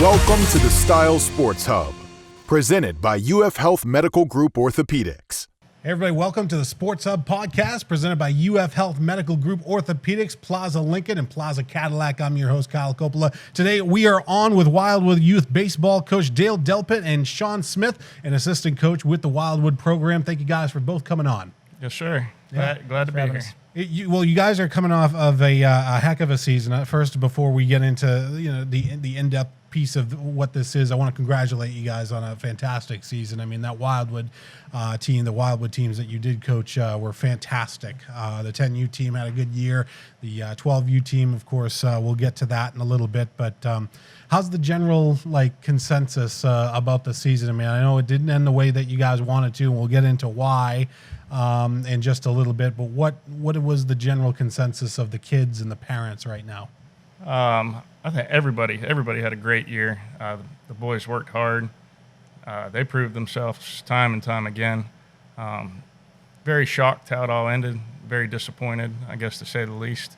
Welcome to the Style Sports Hub, presented by UF Health Medical Group Orthopaedics. Hey everybody, welcome to the SportsHub podcast presented by UF Health Medical Group Orthopaedics, Plaza Lincoln, and Plaza Cadillac. I'm your host, Kyle Coppola. Today we are on with Wildwood Youth Baseball coach Dale Delpit and Shawn Smith, an assistant coach with the Wildwood program. Thank you guys for both coming on. Yes, sir. Glad to be here. You guys are coming off of a heck of a season. First, before we get into the in-depth piece of what this is, I want to congratulate you guys on a fantastic season. I mean, that Wildwood team, the Wildwood teams that you did coach were fantastic. The 10U team had a good year. The 12U team, of course, we'll get to that in a little bit. But how's the general consensus about the season? I mean, I know it didn't end the way that you guys wanted to, and we'll get into why in just a little bit. But what was the general consensus of the kids and the parents right now? I think everybody had a great year. The boys worked hard. They proved themselves time and time again. Very shocked how it all ended. Very disappointed, I guess, to say the least.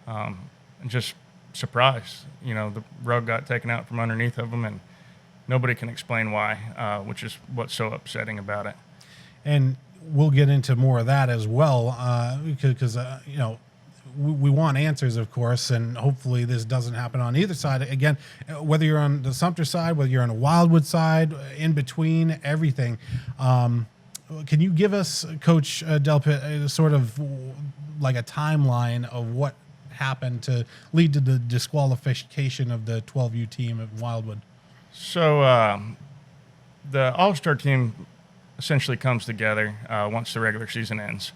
And just surprised. The rug got taken out from underneath of them, and nobody can explain why, which is what's so upsetting about it. And we'll get into more of that as well, because we want answers, of course, and hopefully this doesn't happen on either side. Again, whether you're on the Sumter side, whether you're on the Wildwood side, in between, everything. Can you give us, Coach Delpit, sort of like a timeline of what happened to lead to the disqualification of the 12U team at Wildwood? So the All-Star team essentially comes together once the regular season ends.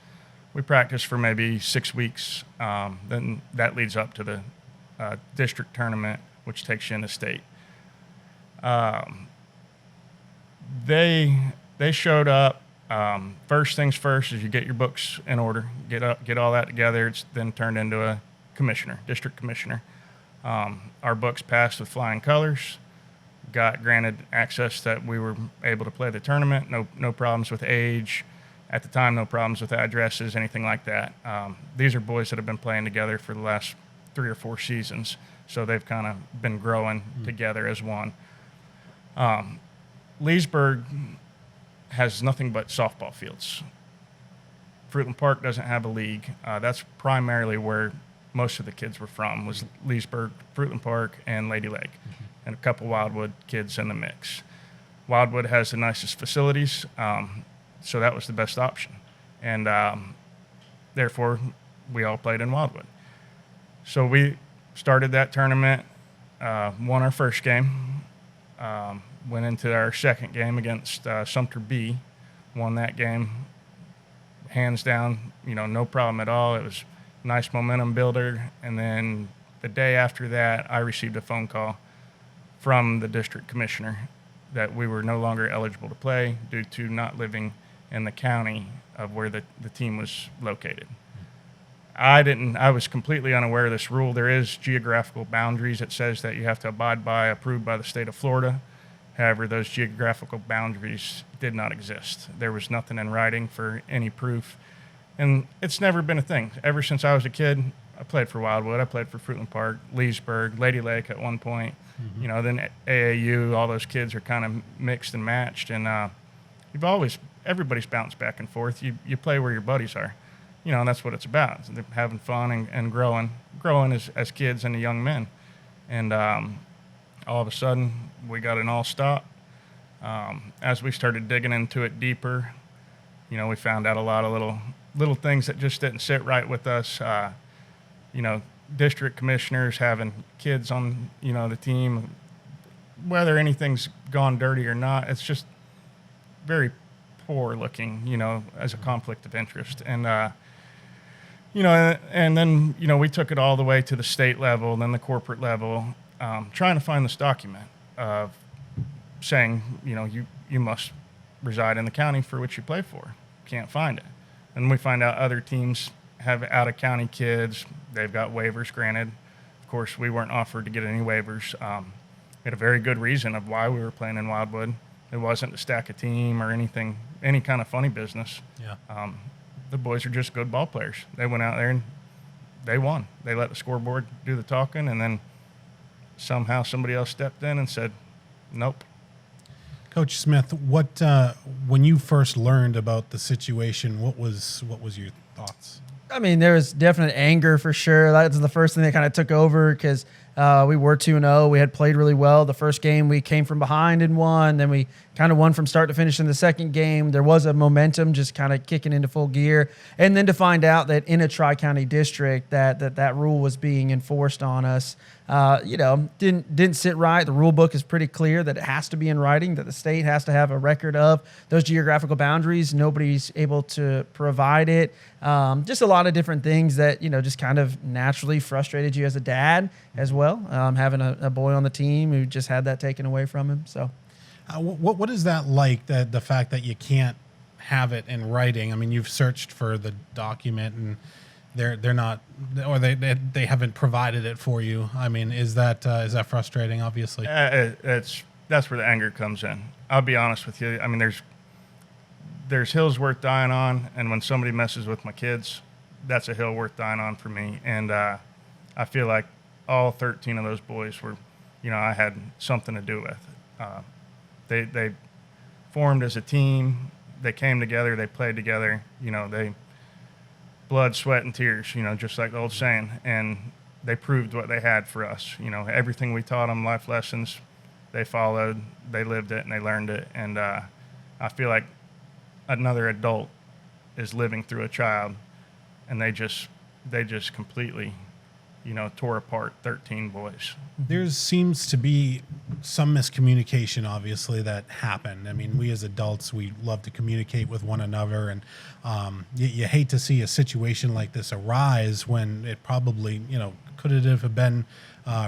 We practice for maybe 6 weeks. Then that leads up to the district tournament, which takes you into state. They showed up. First things first is you get your books in order, get all that together. It's then turned into a district commissioner. Our books passed with flying colors. Got granted access that we were able to play the tournament. No problems with age. At the time, no problems with addresses, anything like that. These are boys that have been playing together for the last 3 or 4 seasons, so they've kind of been growing together as one. Leesburg has nothing but softball fields. Fruitland Park doesn't have a league. That's primarily where most of the kids were from, was Leesburg, Fruitland Park, and Lady Lake, and a couple Wildwood kids in the mix. Wildwood has the nicest facilities, so that was the best option. And therefore, we all played in Wildwood. So we started that tournament, won our first game, went into our second game against Sumter B, won that game hands down, no problem at all. It was a nice momentum builder. And then the day after that, I received a phone call from the district commissioner that we were no longer eligible to play due to not living in the county of where the team was located. I was completely unaware of this rule. There is geographical boundaries. It says that you have to abide by, approved by the state of Florida. However, those geographical boundaries did not exist. There was nothing in writing for any proof. And it's never been a thing. Ever since I was a kid, I played for Wildwood. I played for Fruitland Park, Leesburg, Lady Lake at one point. Then AAU, all those kids are kind of mixed and matched. And everybody's bounced back and forth. You play where your buddies are. And that's what it's about. They're having fun and growing as kids and young men. And all of a sudden, we got an all-stop. As we started digging into it deeper, we found out a lot of little things that just didn't sit right with us. District commissioners having kids on, the team, whether anything's gone dirty or not, it's just very poor looking, as a conflict of interest. And, and then, we took it all the way to the state level, then the corporate level, trying to find this document of saying, you must reside in the county for which you play for. Can't find it. And we find out other teams have out-of-county kids. They've got waivers granted. Of course, we weren't offered to get any waivers. We had a very good reason of why we were playing in Wildwood. It wasn't to stack a team or anything, any kind of funny business. Yeah. The boys are just good ball players. They went out there and they won. They let the scoreboard do the talking, and then somehow somebody else stepped in and said, nope. Coach Smith, what when you first learned about the situation, what was your thoughts? I mean, there was definite anger for sure. That's the first thing that kind of took over because we were 2-0. We had played really well. The first game we came from behind and won. Then we kind of won from start to finish in the second game. There was a momentum just kind of kicking into full gear. And then to find out that in a tri-county district that rule was being enforced on us, didn't sit right. The rule book is pretty clear that it has to be in writing, that the state has to have a record of those geographical boundaries. Nobody's able to provide it. Just a lot of different things that, just kind of naturally frustrated you as a dad as well, having a boy on the team who just had that taken away from him. So what is that like, the fact that you can't have it in writing? I mean, you've searched for the document and they're not, or they haven't provided it for you. I mean, is that frustrating? Obviously, that's where the anger comes in. I'll be honest with you. I mean, there's hills worth dying on, and when somebody messes with my kids, that's a hill worth dying on for me. And I feel like all 13 of those boys were, I had something to do with. They formed as a team. They came together. They played together. They blood, sweat, and tears, just like the old saying. And they proved what they had for us. Everything we taught them, life lessons, they followed, they lived it, and they learned it. And I feel like another adult is living through a child, and they just completely, tore apart 13 boys. There seems to be some miscommunication, obviously, that happened. I mean, we as adults, we love to communicate with one another, and you hate to see a situation like this arise when it probably, could it have been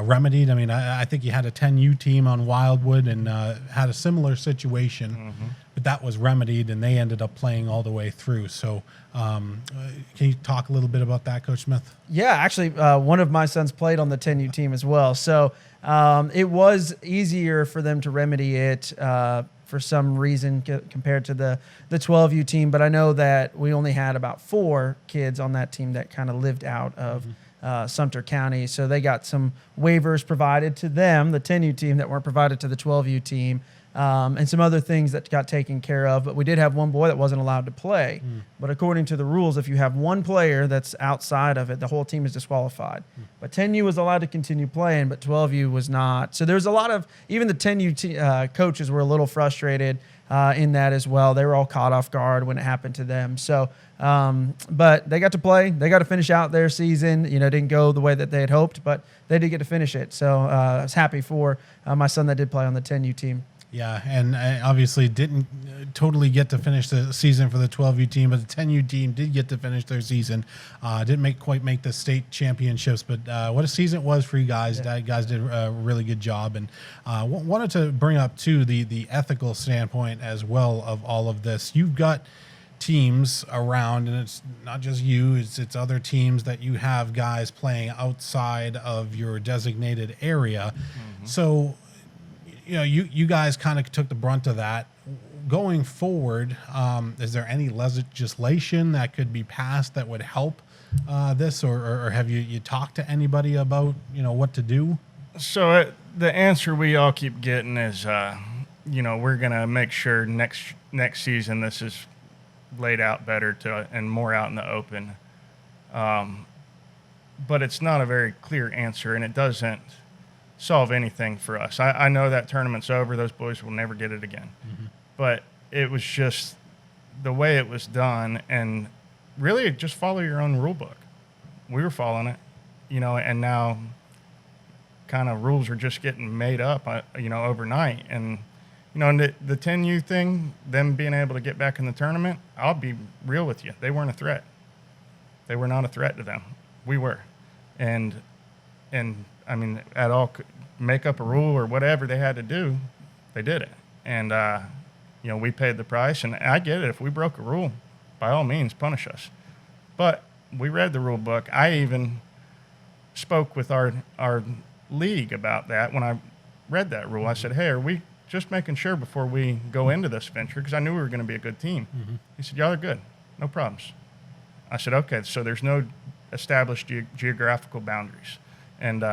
remedied? I mean, I think you had a 10U team on Wildwood and had a similar situation, but that was remedied, and they ended up playing all the way through. So can you talk a little bit about that, Coach Smith? Yeah, actually, one of my sons played on the 10U team as well. So it was easier for them to remedy it for some reason compared to the 12U team. But I know that we only had about 4 kids on that team that kind of lived out of Sumter County. So they got some waivers provided to them, the 10U team, that weren't provided to the 12U team. And some other things that got taken care of. But we did have one boy that wasn't allowed to play. But according to the rules, if you have one player that's outside of it, the whole team is disqualified. But 10U was allowed to continue playing, but 12U was not. So there's a lot of, even the 10U coaches were a little frustrated in that as well. They were all caught off guard when it happened to them. So, but they got to play. They got to finish out their season. Didn't go the way that they had hoped, but they did get to finish it. So I was happy for my son that did play on the 10U team. Yeah, and I obviously didn't totally get to finish the season for the 12U team, but the 10U team did get to finish their season. Didn't quite make the state championships, but what a season it was for you guys. Yeah. You guys did a really good job, and wanted to bring up, too, the ethical standpoint as well of all of this. You've got teams around, and it's not just you, it's other teams that you have guys playing outside of your designated area. So you guys kind of took the brunt of that. Going forward, is there any legislation that could be passed that would help this, or have you talked to anybody about what to do? So the answer we all keep getting is, we're gonna make sure next season this is laid out better and more out in the open. But it's not a very clear answer, and it doesn't solve anything for us. I know that tournament's over. Those boys will never get it again. But it was just the way it was done, and really just follow your own rule book. We were following it, and now kind of rules are just getting made up, overnight. And, the 10U thing, them being able to get back in the tournament, I'll be real with you. They weren't a threat. They were not a threat to them. We were. And I mean, at all, make up a rule or whatever they had to do, they did it. And, we paid the price. And I get it. If we broke a rule, by all means, punish us. But we read the rule book. I even spoke with our league about that when I read that rule. I said, hey, are we just making sure before we go into this venture? Because I knew we were going to be a good team. He said, y'all are good. No problems. I said, okay, so there's no established geographical boundaries. And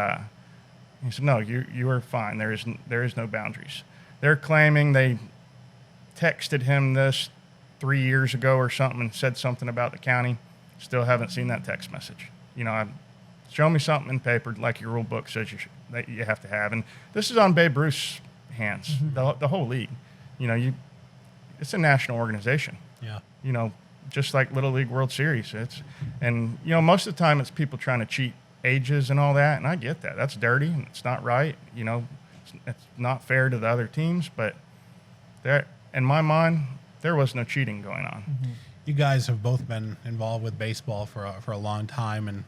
He said, no, you are fine. There is no boundaries. They're claiming they texted him this 3 years ago or something and said something about the county. Still haven't seen that text message. Show me something in paper like your rule book says that you have to have. And this is on Babe Ruth's hands, the whole league. It's a national organization. Yeah. Just like Little League World Series. Most of the time it's people trying to cheat ages and all that, and I get that. That's dirty and it's not right. It's not fair to the other teams, but in my mind, there was no cheating going on. Mm-hmm. You guys have both been involved with baseball for a long time, and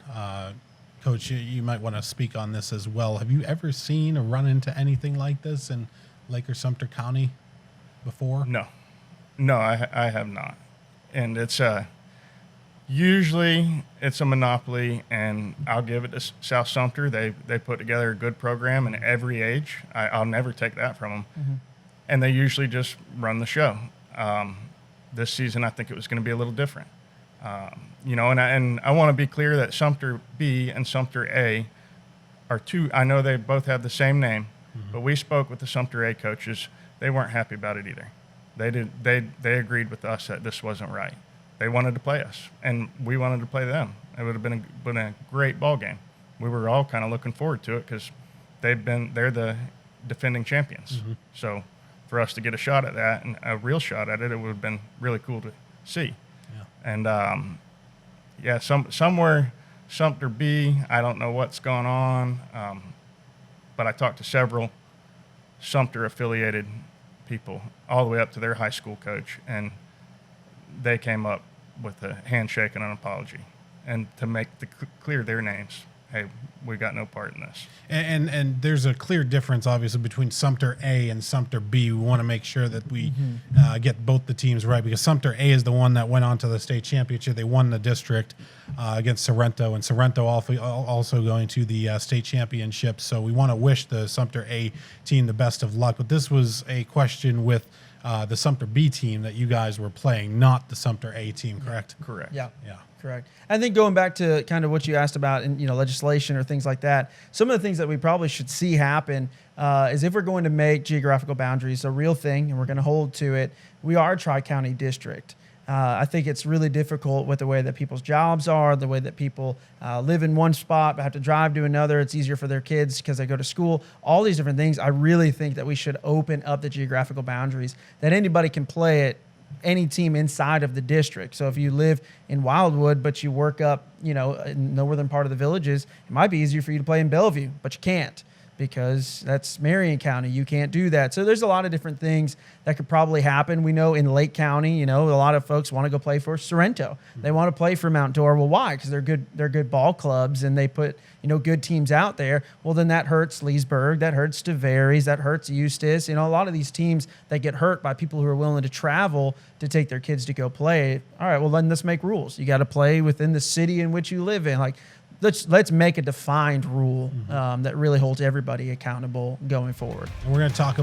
Coach, you might want to speak on this as well. Have you ever seen or run into anything like this in Lake or Sumter County before? No, I have not. And it's usually it's a monopoly, and I'll give it to South Sumter. They put together a good program in every age. I'll never take that from them. Mm-hmm. And they usually just run the show. This season, I think it was going to be a little different. And I want to be clear that Sumter B and Sumter A are two. I know they both have the same name, but we spoke with the Sumter A coaches. They weren't happy about it either. They agreed with us that this wasn't right. They wanted to play us, and we wanted to play them. It would have been a great ball game. We were all kind of looking forward to it because they're the defending champions. Mm-hmm. So for us to get a shot at that, and a real shot at it, it would have been really cool to see. Yeah. And somewhere Sumter B, I don't know what's going on, but I talked to several Sumter affiliated people all the way up to their high school coach, and they came up with a handshake and an apology, and to make clear their names. Hey, we got no part in this. And there's a clear difference, obviously, between Sumter A and Sumter B. We want to make sure that we get both the teams right, because Sumter A is the one that went on to the state championship. They won the district against Sorrento, and Sorrento also going to the state championship. So we want to wish the Sumter A team the best of luck. But this was a question with the Sumter B team that you guys were playing, not the Sumter A team, correct? Correct. Yeah. Correct. I think going back to kind of what you asked about in legislation or things like that, some of the things that we probably should see happen is if we're going to make geographical boundaries a real thing and we're going to hold to it, we are a tri-county district. I think it's really difficult with the way that people's jobs are, the way that people live in one spot but have to drive to another. It's easier for their kids because they go to school. All these different things. I really think that we should open up the geographical boundaries, that anybody can play it, any team inside of the district. So if you live in Wildwood, but you work up, in the northern part of the villages, it might be easier for you to play in Bellevue, but you can't because that's Marion County. You can't do that. So there's a lot of different things that could probably happen. We know in Lake County, a lot of folks want to go play for Sorrento. They want to play for Mount Dora. Well, why? Because they're good ball clubs and they put, good teams out there. Well, then that hurts Leesburg, that hurts Tavares, that hurts Eustis. A lot of these teams that get hurt by people who are willing to travel to take their kids to go play. All right, well, then let's make rules. You got to play within the city in which you live in. Like, let's make a defined rule that really holds everybody accountable going forward. And we're going to talk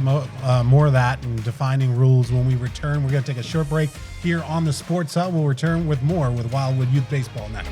more of that and defining rules when we return. We're going to take a short break here on the Sports Hub. We'll return with more with Wildwood Youth Baseball next.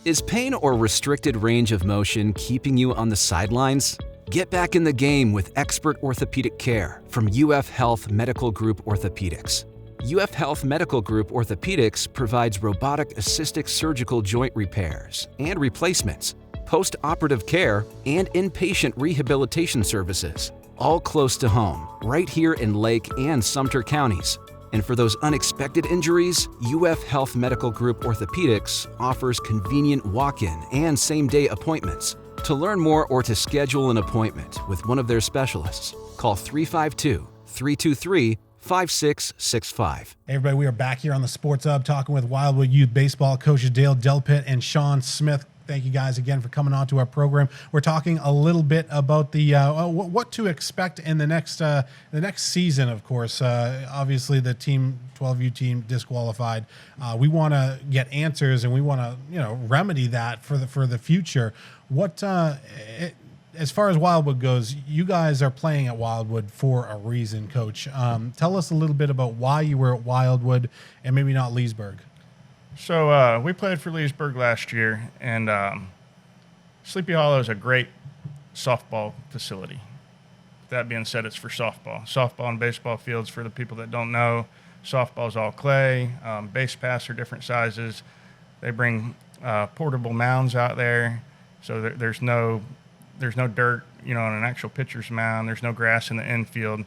Is pain or restricted range of motion keeping you on the sidelines? Get back in the game with expert orthopedic care from UF Health Medical Group Orthopaedics. UF Health Medical Group Orthopaedics provides robotic-assisted surgical joint repairs and replacements, post-operative care, and inpatient rehabilitation services, all close to home, right here in Lake and Sumter counties. And for those unexpected injuries, UF Health Medical Group Orthopaedics offers convenient walk-in and same-day appointments. To learn more or to schedule an appointment with one of their specialists, call 352-323-5665. Hey everybody, we are back here on the Sports Hub talking with Wildwood Youth Baseball coaches Dale Delpit and Shawn Smith. Thank you guys again for coming on to our program. We're talking a little bit about the what to expect in the next season. Of course, obviously the 12U team disqualified. We want to get answers and we want to remedy that for the future. What as far as Wildwood goes, you guys are playing at Wildwood for a reason, Coach. Tell us a little bit about why you were at Wildwood and maybe not Leesburg. So we played for Leesburg last year, and Sleepy Hollow is a great softball facility. That being said, it's for softball. Softball and baseball fields, for the people that don't know, softball's all clay. Base paths are different sizes. They bring portable mounds out there, so there's no dirt, on an actual pitcher's mound. There's no grass in the infield.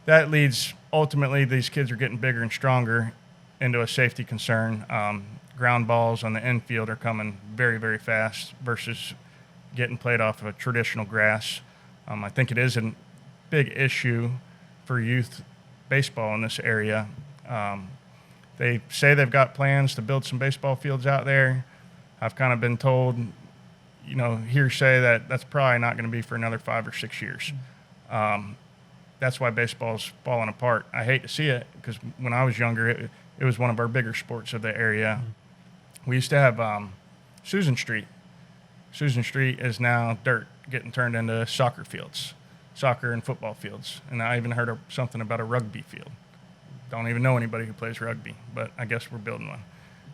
That leads, ultimately, these kids are getting bigger and stronger, into a safety concern. Ground balls on the infield are coming very, very fast versus getting played off of a traditional grass. I think it is a big issue for youth baseball in this area. They say they've got plans to build some baseball fields out there. I've kind of been told, hearsay, that that's probably not going to be for another 5 or 6 years. That's why baseball's falling apart. I hate to see it, because when I was younger, it was one of our bigger sports of the area. We used to have Susan Street. Susan Street is now dirt getting turned into soccer fields, soccer and football fields. And I even heard something about a rugby field. Don't even know anybody who plays rugby, but I guess we're building one.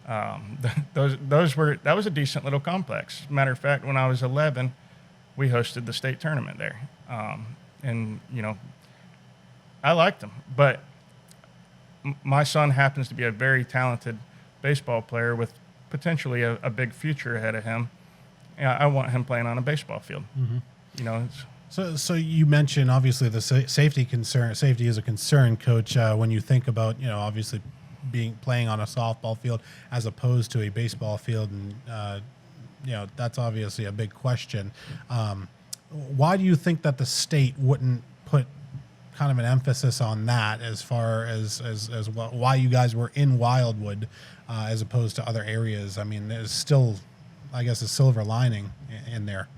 That was a decent little complex. Matter of fact, when I was 11, we hosted the state tournament there. And I liked them, but my son happens to be a very talented baseball player with potentially a big future ahead of him. And I want him playing on a baseball field. Mm-hmm. So you mentioned, obviously, the safety concern. Safety is a concern, Coach, when you think about, obviously playing on a softball field as opposed to a baseball field. And, that's obviously a big question. Why do you think that the state wouldn't put kind of an emphasis on that, as far as why you guys were in Wildwood as opposed to other areas? I mean, there's still, I guess, a silver lining in there.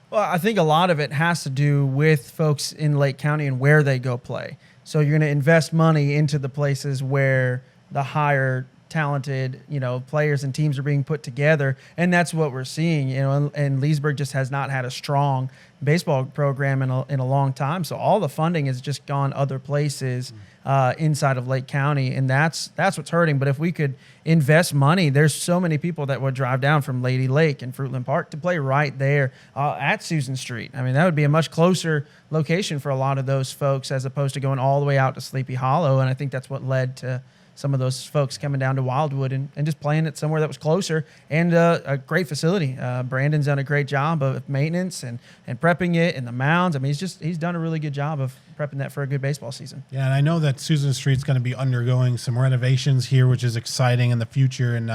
Well, I think a lot of it has to do with folks in Lake County and where they go play. So you're going to invest money into the places where the higher talented, players and teams are being put together, and that's what we're seeing. And Leesburg just has not had a strong baseball program in a long time. So all the funding has just gone other places inside of Lake County, and that's what's hurting. But if we could invest money, there's so many people that would drive down from Lady Lake and Fruitland Park to play right there at Susan Street. I mean, that would be a much closer location for a lot of those folks, as opposed to going all the way out to Sleepy Hollow. And I think that's what led to some of those folks coming down to Wildwood and just playing it somewhere that was closer, and a great facility. Brandon's done a great job of maintenance and prepping it, and the mounds. I mean, he's done a really good job of prepping that for a good baseball season. Yeah, and I know that Susan Street's going to be undergoing some renovations here, which is exciting in the future, and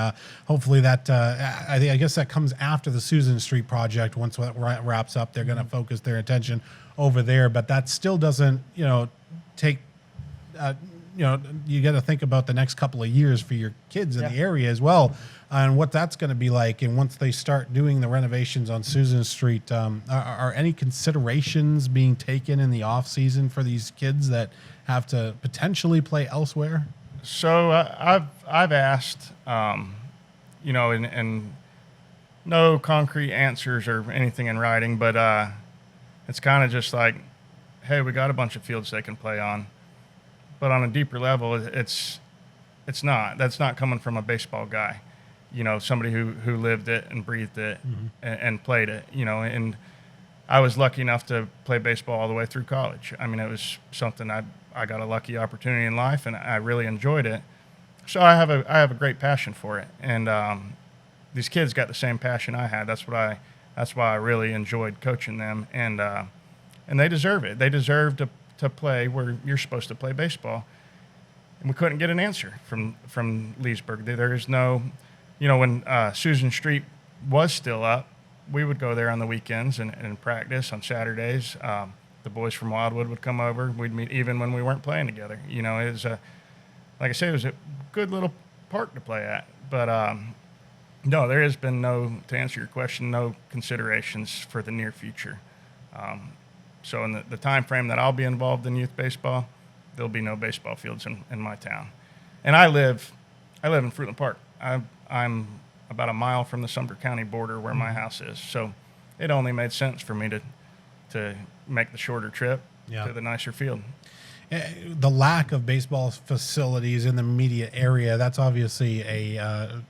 hopefully that I guess that comes after the Susan Street project. Once that wraps up, they're going to focus their attention over there, but that still doesn't, take you got to think about the next couple of years for your kids in the area as well, and what that's going to be like. And once they start doing the renovations on Susan Street, are any considerations being taken in the off season for these kids that have to potentially play elsewhere? So I've asked, and no concrete answers or anything in writing, but it's kind of just like, hey, we got a bunch of fields they can play on. But on a deeper level, that's not coming from a baseball guy, somebody who lived it and breathed it and played it, and I was lucky enough to play baseball all the way through college. I mean, it was something I got a lucky opportunity in life, and I really enjoyed it. So I have a great passion for it, and these kids got the same passion I had. That's why I really enjoyed coaching them, and they deserve it. They deserve to play where you're supposed to play baseball. And we couldn't get an answer from Leesburg. There is no, when Susan Street was still up, we would go there on the weekends and practice on Saturdays. The boys from Wildwood would come over. We'd meet even when we weren't playing together. It was like I said, it was a good little park to play at. But no, there has been to answer your question, no considerations for the near future. So in the time frame that I'll be involved in youth baseball, there'll be no baseball fields in my town. And I live in Fruitland Park. I'm about a mile from the Sumter County border where my house is. So it only made sense for me to make the shorter trip to the nicer field. The lack of baseball facilities in the immediate area, that's obviously a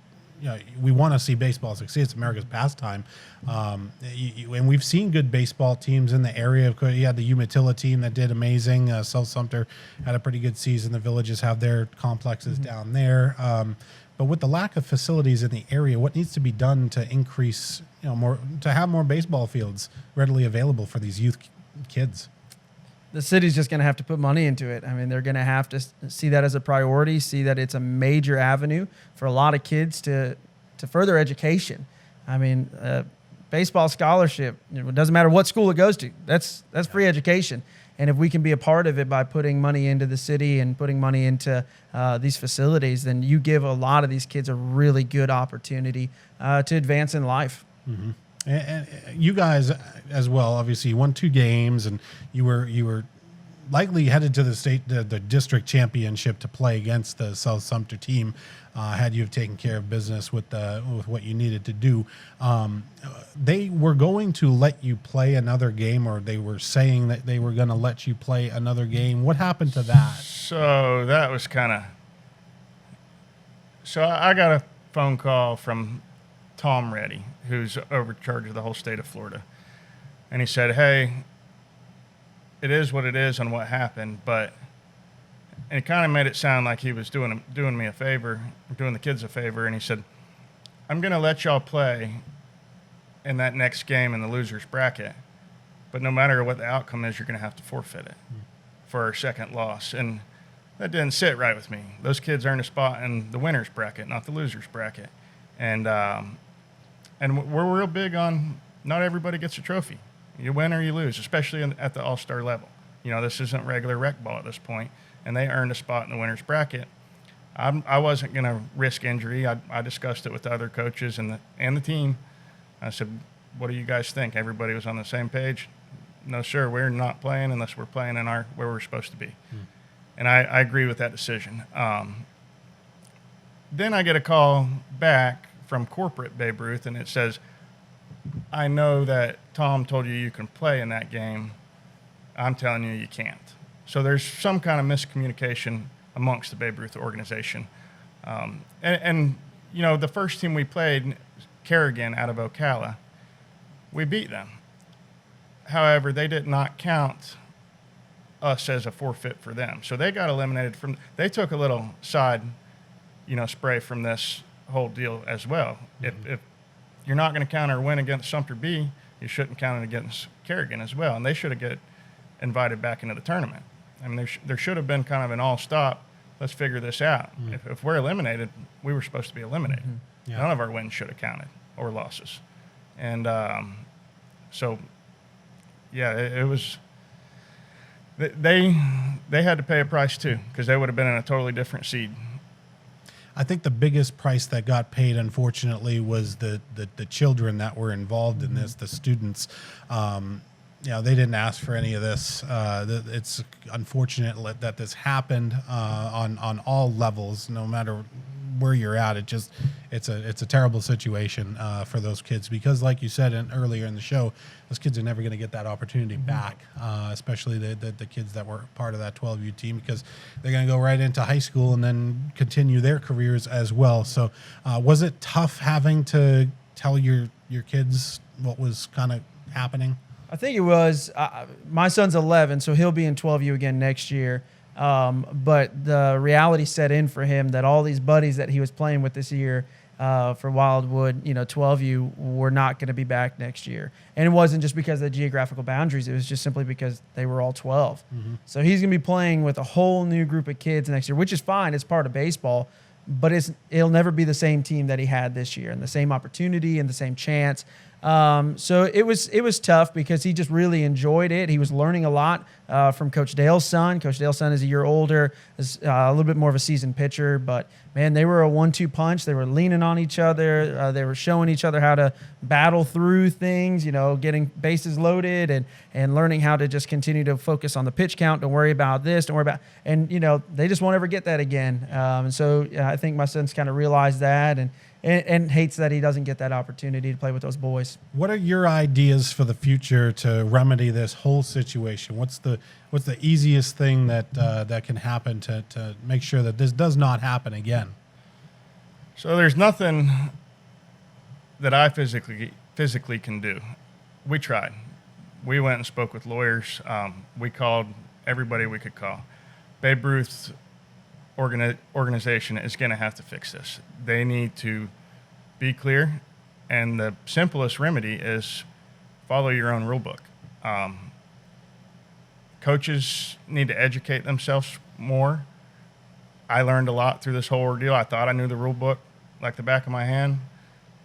we want to see baseball succeed. It's America's pastime. And we've seen good baseball teams in the area. Of course, you had the Umatilla team that did amazing. South Sumter had a pretty good season. The Villages have their complexes down there. But with the lack of facilities in the area, what needs to be done to increase, to have more baseball fields readily available for these youth kids? The city's just going to have to put money into it. I mean, they're going to have to see that as a priority, see that it's a major avenue for a lot of kids to further education. I mean, baseball scholarship, it doesn't matter what school it goes to. That's free education. And if we can be a part of it by putting money into the city and putting money into these facilities, then you give a lot of these kids a really good opportunity to advance in life. Mm-hmm. And you guys as well, obviously, you won 2 games, and you were likely headed to the district championship to play against the South Sumter team. Had you have taken care of business with what you needed to do, they were going to let you play another game, or they were saying that they were going to let you play another game. What happened to that? So that was So I got a phone call from Tom Reddy, who's over charge of the whole state of Florida. And he said, hey, it is what it is on what happened, and he kind of made it sound like he was doing me a favor, doing the kids a favor. And he said, I'm going to let y'all play in that next game in the loser's bracket, but no matter what the outcome is, you're going to have to forfeit it for our second loss. And that didn't sit right with me. Those kids earned a spot in the winner's bracket, not the loser's bracket. And we're real big on not everybody gets a trophy. You win or you lose, especially at the all-star level. This isn't regular rec ball at this point, and they earned a spot in the winner's bracket. I wasn't going to risk injury. I discussed it with the other coaches and the team. I said, what do you guys think? Everybody was on the same page. No, sir, we're not playing unless we're playing in where we're supposed to be. And I agree with that decision. Then I get a call back from corporate Babe Ruth, and it says, I know that Tom told you can play in that game. I'm telling you can't. So there's some kind of miscommunication amongst the Babe Ruth organization. The first team we played, Kerrigan out of Ocala, we beat them. However, they did not count us as a forfeit for them. So they got eliminated they took a little side, spray from this whole deal as well. Mm-hmm. If you're not going to count our win against Sumter B, you shouldn't count it against Kerrigan as well. And they should have get invited back into the tournament. I mean, there should have been kind of an all-stop, let's figure this out. Mm-hmm. If we're eliminated, we were supposed to be eliminated. Mm-hmm. Yeah. None of our wins should have counted, or losses. And it was – they had to pay a price too, because they would have been in a totally different seed. I think the biggest price that got paid, unfortunately, was the children that were involved in this, the students. They didn't ask for any of this. It's unfortunate that this happened on all levels, no matter where you're at. It's a terrible situation for those kids, because, like you said earlier in the show, those kids are never going to get that opportunity back, especially the kids that were part of that 12U team, because they're going to go right into high school and then continue their careers as well. So was it tough having to tell your kids what was kind of happening? I think it was. My son's 11, so he'll be in 12U again next year. But the reality set in for him that all these buddies that he was playing with this year for Wildwood, 12U, were not going to be back next year. And it wasn't just because of the geographical boundaries. It was just simply because they were all 12. Mm-hmm. So he's going to be playing with a whole new group of kids next year, which is fine. It's part of baseball. But it'll never be the same team that he had this year, and the same opportunity and the same chance. So it was tough, because he just really enjoyed it. He was learning a lot from Coach Dale's son. Coach Dale's son is a year older, is a little bit more of a seasoned pitcher, but man, they were a 1-2 punch. They were leaning on each other. They were showing each other how to battle through things, getting bases loaded and learning how to just continue to focus on the pitch count. Don't worry about this. Don't worry about, and they just won't ever get that again. And so I think my son's kind of realized that and hates that he doesn't get that opportunity to play with those boys. What are your ideas for the future to remedy this whole situation? What's the easiest thing that can happen to make sure that this does not happen again? So there's nothing that I physically can do. We tried. We went and spoke with lawyers. We called everybody we could call. Babe Ruth's organization is going to have to fix this. They need to be clear, and the simplest remedy is follow your own rule book. Coaches need to educate themselves more. I learned a lot through this whole ordeal. I thought I knew the rule book like the back of my hand.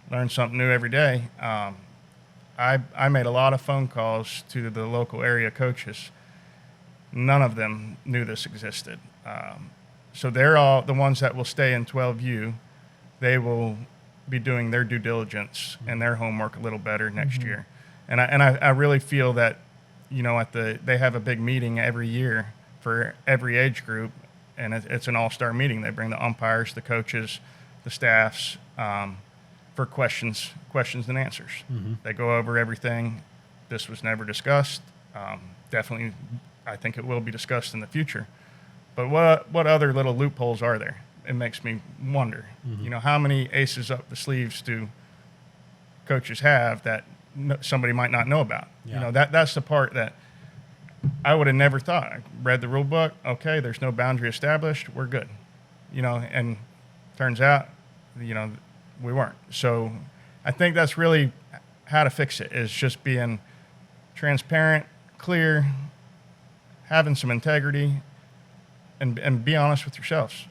Learn something new every day. I made a lot of phone calls to the local area coaches. None of them knew this existed. So they're all the ones that will stay in 12U. They will be doing their due diligence and their homework a little better next year. And I really feel that, they have a big meeting every year for every age group, and it's an all-star meeting. They bring the umpires, the coaches, the staffs, for questions and answers. They go over everything. This was never discussed. Definitely, I think it will be discussed in the future. But what other little loopholes are there? It makes me wonder. How many aces up the sleeves do coaches have that somebody might not know about? Yeah. That's the part that I would have never thought. I read the rule book. Okay, there's no boundary established. We're good. And turns out, we weren't. So I think that's really how to fix it, is just being transparent, clear, having some integrity, and be honest with yourselves.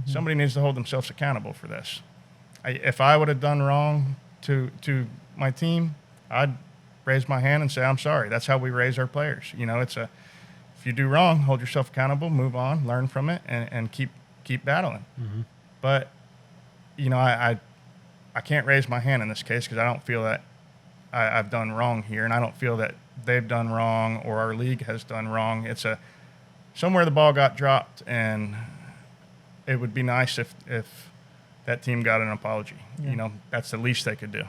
Somebody needs to hold themselves accountable for this. If I would have done wrong to my team, I'd raise my hand and say, I'm sorry. That's how we raise our players. If you do wrong, hold yourself accountable, move on, learn from it, and keep battling. But, I can't raise my hand in this case because I don't feel that I've done wrong here, and I don't feel that they've done wrong or our league has done wrong. It's somewhere the ball got dropped, and it would be nice if that team got an apology. Yeah. That's the least they could do.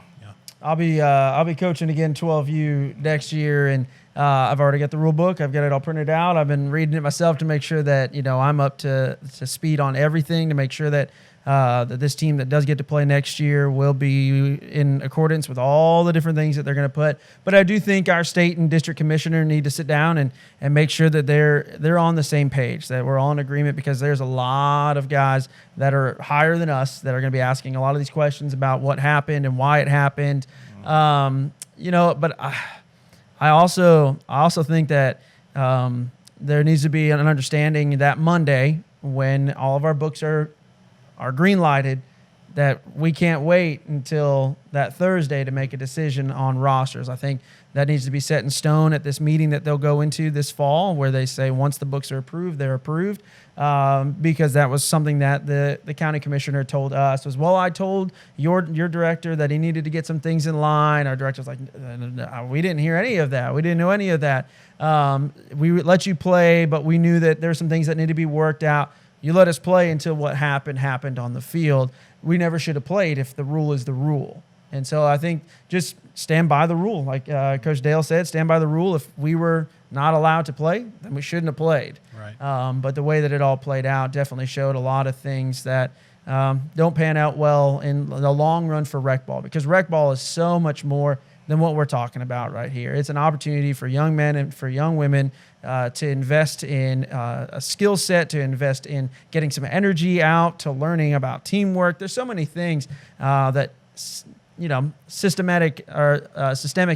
I'll be coaching again 12U next year, and I've already got the rule book. I've got it all printed out. I've been reading it myself to make sure that I'm up to speed on everything, to make sure that that this team that does get to play next year will be in accordance with all the different things that they're going to put. But I do think our state and district commissioner need to sit down and make sure that they're on the same page, that we're all in agreement, because there's a lot of guys that are higher than us that are going to be asking a lot of these questions about what happened and why it happened. But I also think that there needs to be an understanding that Monday, when all of our books are green lighted, that we can't wait until that Thursday to make a decision on rosters. I think that needs to be set in stone at this meeting that they'll go into this fall, where they say once the books are approved, they're approved. Because that was something that the county commissioner told us was, well, I told your director that he needed to get some things in line. Our director's like, no, we didn't hear any of that. We didn't know any of that. We would let you play, but we knew that there's some things that need to be worked out. You let us play until what happened on the field. We never should have played if the rule is the rule. And so I think just stand by the rule. Like Coach Dale said, stand by the rule. If we were not allowed to play, then we shouldn't have played. Right. But the way that it all played out definitely showed a lot of things that don't pan out well in the long run for rec ball, because rec ball is so much more than what we're talking about right here. It's an opportunity for young men and for young women to invest in a skill set, to invest in getting some energy out, to learning about teamwork. There's so many things that systemic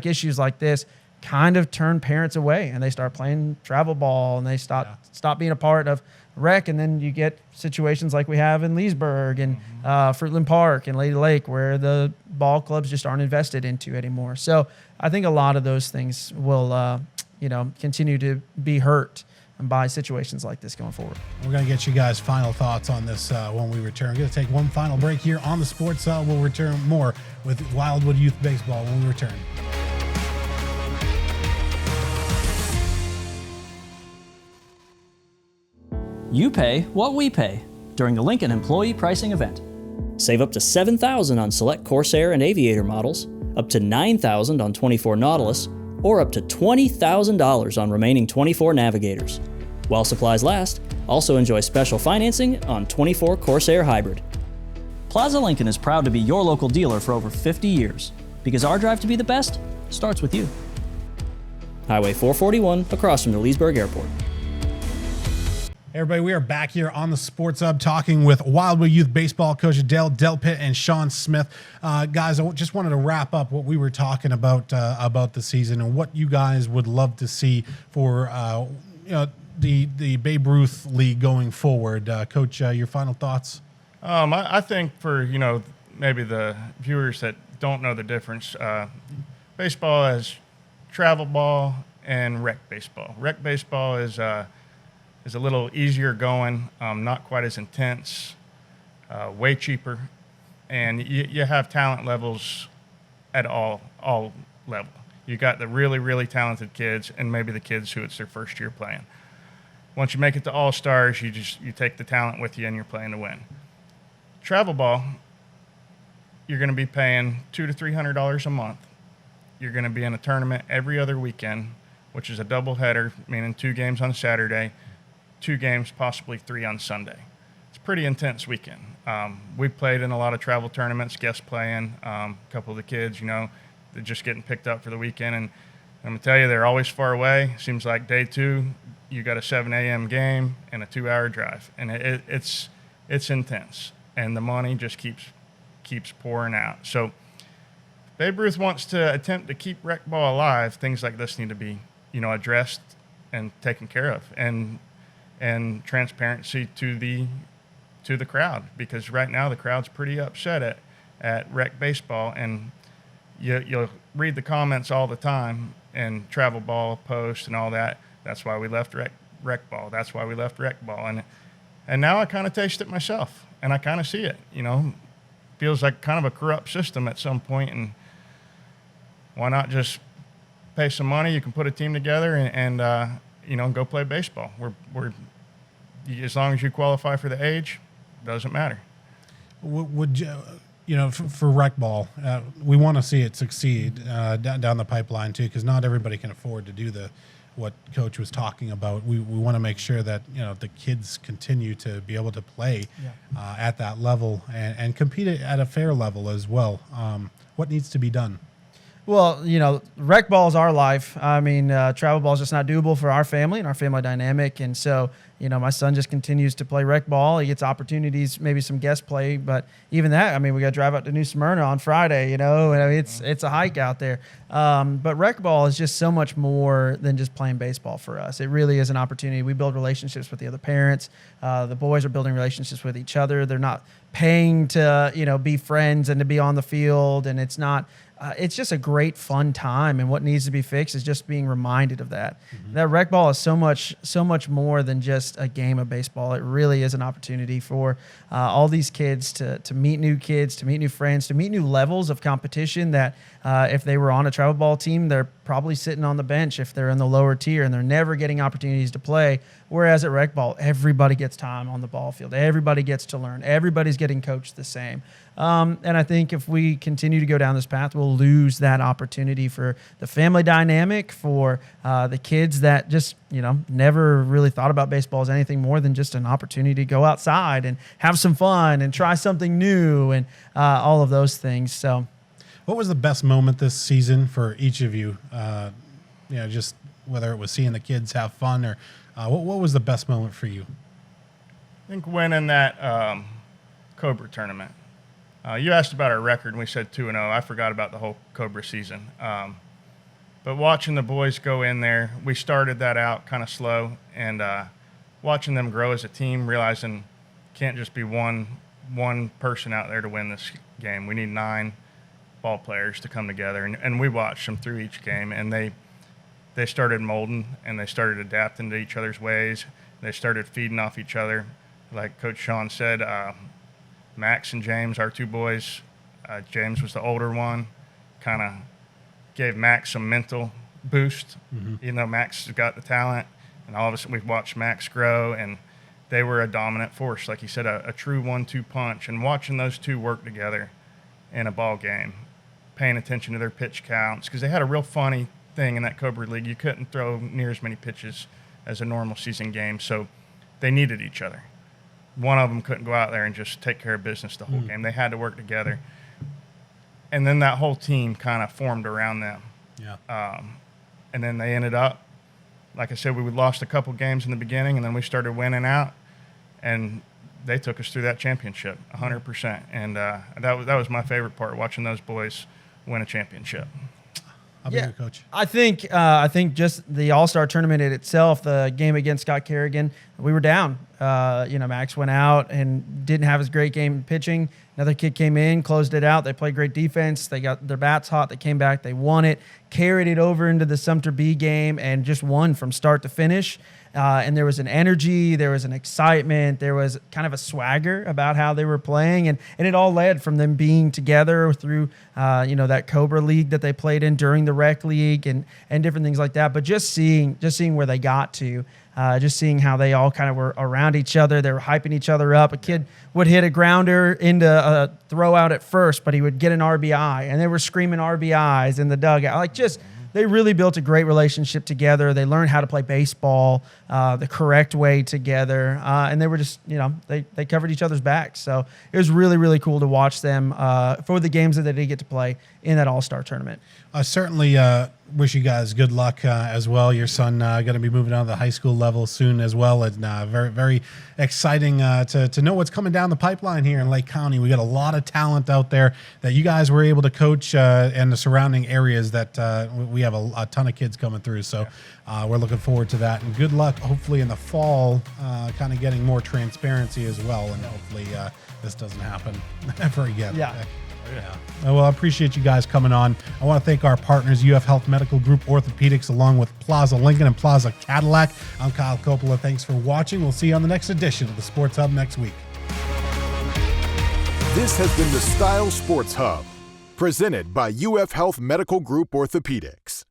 issues like this kind of turn parents away, and they start playing travel ball, and they stop being a part of rec, and then you get situations like we have in Leesburg and Fruitland Park and Lady Lake, where the ball clubs just aren't invested into anymore. So I think a lot of those things will continue to be hurt by situations like this going forward. We're going to get you guys' final thoughts on this when we return. We're going to take one final break here on the Sports Hub. We'll return more with Wildwood Youth Baseball when we return. You pay what we pay during the Lincoln Employee Pricing Event. Save up to $7,000 on select Corsair and Aviator models, up to $9,000 on 24 Nautilus, or up to $20,000 on remaining 24 Navigators. While supplies last, also enjoy special financing on 24 Corsair Hybrid. Plaza Lincoln is proud to be your local dealer for over 50 years, because our drive to be the best starts with you. Highway 441 across from the Leesburg Airport. Hey everybody, we are back here on the SportsHub talking with Wildwood Youth Baseball coach Delpit and Shawn Smith. Guys, I just wanted to wrap up what we were talking about the season and what you guys would love to see for the Babe Ruth League going forward. Coach, your final thoughts? I think for maybe the viewers that don't know the difference, baseball is travel ball and rec baseball. Rec baseball is a little easier going, not quite as intense, way cheaper, and you have talent levels at all level. You got the really, really talented kids and maybe the kids who it's their first year playing. Once you make it to all-stars, you take the talent with you and you're playing to win. Travel ball, you're going to be paying $200 to $300 a month. You're going to be in a tournament every other weekend, which is a doubleheader, meaning 2 games on Saturday, 2 games, possibly 3 on Sunday. It's a pretty intense weekend. We played in a lot of travel tournaments, guest playing, a couple of the kids, they're just getting picked up for the weekend. And I'm going to tell you, they're always far away. Seems like day 2, you got a 7 a.m. game and a 2-hour drive. And it's intense. And the money just keeps pouring out. So Babe Ruth wants to attempt to keep rec ball alive. Things like this need to be, addressed and taken care of. And transparency to the crowd, because right now the crowd's pretty upset at rec baseball, and you'll read the comments all the time and travel ball posts and all that. That's why we left rec ball. That's why we left rec ball. And now I kind of taste it myself, and I kind of see it. Feels like kind of a corrupt system at some point, and why not just pay some money? You can put a team together and go play baseball. We're as long as you qualify for the age, doesn't matter. Would you, for rec ball, we want to see it succeed down the pipeline too, because not everybody can afford to do what Coach was talking about. We want to make sure that the kids continue to be able to play at that level and compete at a fair level as well. What needs to be done? Well, rec ball is our life. I mean, travel ball is just not doable for our family and our family dynamic. And so, my son just continues to play rec ball. He gets opportunities, maybe some guest play, but even that, we got to drive out to New Smyrna on Friday, it's a hike out there. But rec ball is just so much more than just playing baseball for us. It really is an opportunity. We build relationships with the other parents. The boys are building relationships with each other. They're not paying to, be friends and to be on the field. And it's not, it's just a great fun time, and what needs to be fixed is just being reminded of that. Mm-hmm. That rec ball is so much more than just a game of baseball. It really is an opportunity for all these kids to meet new kids, to meet new friends, to meet new levels of competition that if they were on a travel ball team, they're probably sitting on the bench if they're in the lower tier and they're never getting opportunities to play. Whereas at rec ball, everybody gets time on the ball field. Everybody gets to learn. Everybody's getting coached the same. And I think if we continue to go down this path, we'll lose that opportunity for the family dynamic, for the kids that just, never really thought about baseball as anything more than just an opportunity to go outside and have some fun and try something new and all of those things. So, what was the best moment this season for each of you? Just whether it was seeing the kids have fun or what was the best moment for you? I think winning that Cobra tournament. You asked about our record, and we said 2-0. I forgot about the whole Cobra season. But watching the boys go in there, we started that out kind of slow, and watching them grow as a team, realizing can't just be one person out there to win this game. We need 9 ball players to come together, and we watched them through each game, and they started molding, and they started adapting to each other's ways. They started feeding off each other. Like Coach Shawn said, Max and James, our 2 boys, James was the older one, kind of gave Max some mental boost. Mm-hmm. Max has got the talent, and all of a sudden we've watched Max grow, and they were a dominant force. Like he said, a true 1-2 punch, and watching those 2 work together in a ball game, paying attention to their pitch counts, because they had a real funny thing in that Cobra League. You couldn't throw near as many pitches as a normal season game, so they needed each other. one of them couldn't go out there and just take care of business the whole game. They had to work together. And then that whole team kind of formed around them. Yeah. And then they ended up, like I said, we lost a couple games in the beginning, and then we started winning out, and they took us through that championship 100%. And that was my favorite part, watching those boys win a championship. I'll be your coach. I think just the All-Star tournament in itself, the game against Scott Kerrigan, we were down. Max went out and didn't have his great game pitching. Another kid came in, closed it out. They played great defense. They got their bats hot. They came back. They won it, carried it over into the Sumter B game, and just won from start to finish. And there was an energy, there was an excitement, there was kind of a swagger about how they were playing, and it all led from them being together through that Cobra League that they played in during the rec league and different things like that. But just seeing where they got to, just seeing how they all kind of were around each other, they were hyping each other up. A kid would hit a grounder into a throw out at first, but he would get an RBI, and they were screaming RBIs in the dugout. They really built a great relationship together. They learned how to play baseball the correct way together. And they were just, they covered each other's backs. So it was really, really cool to watch them for the games that they did get to play in that All-Star tournament. I certainly wish you guys good luck as well. Your son going to be moving on to the high school level soon as well. And very, very exciting to know what's coming down the pipeline here in Lake County. We got a lot of talent out there that you guys were able to coach and the surrounding areas that we have a ton of kids coming through. So we're looking forward to that. And good luck, hopefully in the fall, kind of getting more transparency as well. And hopefully this doesn't happen ever again. Yeah. Yeah. Well, I appreciate you guys coming on. I want to thank our partners, UF Health Medical Group Orthopaedics, along with Plaza Lincoln and Plaza Cadillac. I'm Kyle Coppola. Thanks for watching. We'll see you on the next edition of the Sports Hub next week. This has been the Style Sports Hub, presented by UF Health Medical Group Orthopaedics.